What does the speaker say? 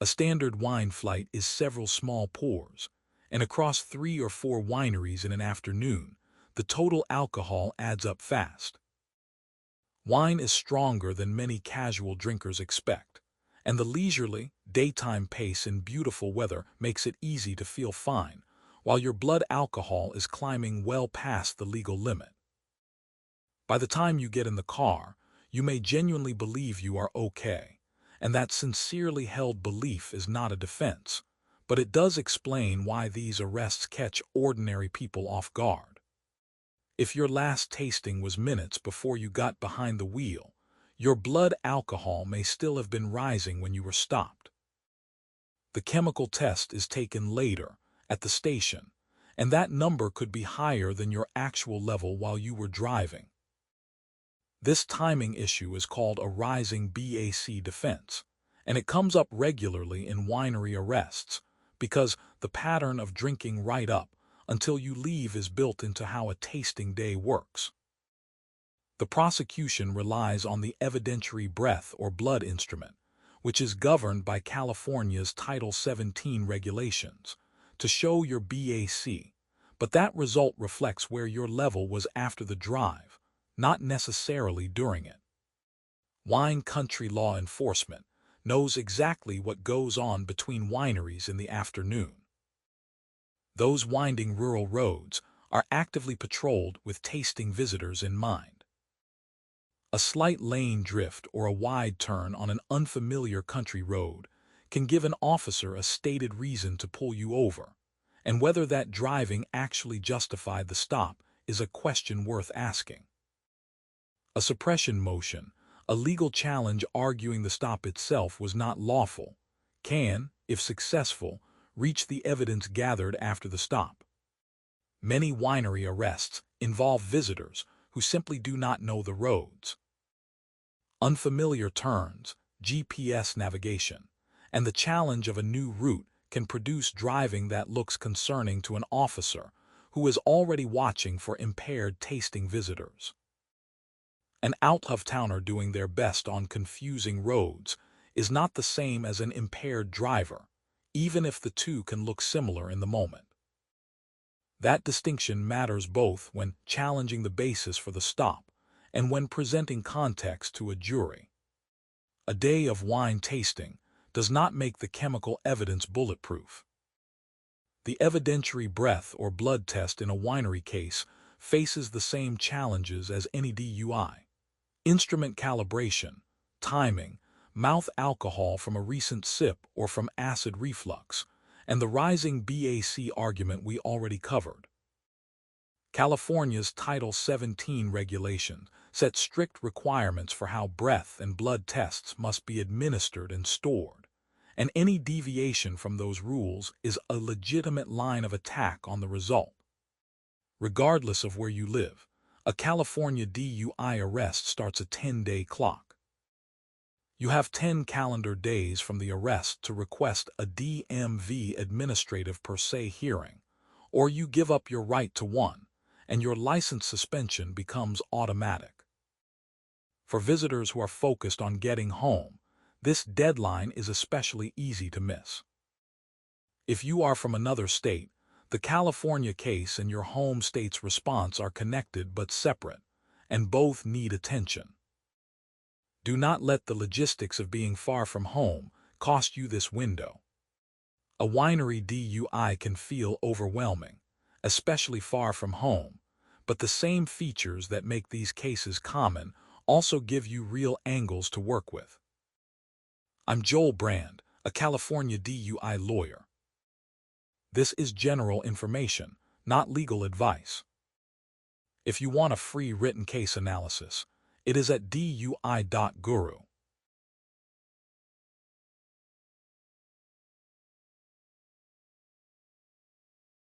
A standard wine flight is several small pours, and across 3 or 4 wineries in an afternoon, the total alcohol adds up fast. Wine is stronger than many casual drinkers expect, and the leisurely, daytime pace in beautiful weather makes it easy to feel fine, while your blood alcohol is climbing well past the legal limit. By the time you get in the car, you may genuinely believe you are okay, and that sincerely held belief is not a defense, but it does explain why these arrests catch ordinary people off guard. If your last tasting was minutes before you got behind the wheel, your blood alcohol may still have been rising when you were stopped. The chemical test is taken later, at the station, and that number could be higher than your actual level while you were driving. This timing issue is called a rising BAC defense, and it comes up regularly in winery arrests because the pattern of drinking right up until you leave is built into how a tasting day works. The prosecution relies on the evidentiary breath or blood instrument, which is governed by California's Title 17 regulations, to show your BAC, but that result reflects where your level was after the drive, not necessarily during it. Wine country law enforcement knows exactly what goes on between wineries in the afternoon. Those winding rural roads are actively patrolled with tasting visitors in mind. A slight lane drift or a wide turn on an unfamiliar country road can give an officer a stated reason to pull you over, and whether that driving actually justified the stop is a question worth asking. A suppression motion, a legal challenge arguing the stop itself was not lawful, can, if successful, reach the evidence gathered after the stop. Many winery arrests involve visitors who simply do not know the roads. Unfamiliar turns, GPS navigation, and the challenge of a new route can produce driving that looks concerning to an officer who is already watching for impaired tasting visitors. An out-of-towner doing their best on confusing roads is not the same as an impaired driver, even if the two can look similar in the moment. That distinction matters both when challenging the basis for the stop and when presenting context to a jury. A day of wine tasting does not make the chemical evidence bulletproof. The evidentiary breath or blood test in a winery case faces the same challenges as any DUI. Instrument calibration, timing, mouth alcohol from a recent sip or from acid reflux, and the rising BAC argument we already covered. California's Title 17 regulation sets strict requirements for how breath and blood tests must be administered and stored, and any deviation from those rules is a legitimate line of attack on the result. Regardless of where you live, a California DUI arrest starts a 10-day clock. You have 10 calendar days from the arrest to request a DMV administrative per se hearing, or you give up your right to one, and your license suspension becomes automatic. For visitors who are focused on getting home, this deadline is especially easy to miss. If you are from another state, the California case and your home state's response are connected but separate, and both need attention. Do not let the logistics of being far from home cost you this window. A winery DUI can feel overwhelming, especially far from home, but the same features that make these cases common also give you real angles to work with. I'm Joel Brand, a California DUI lawyer. This is general information, not legal advice. If you want a free written case analysis, it is at DUI.guru.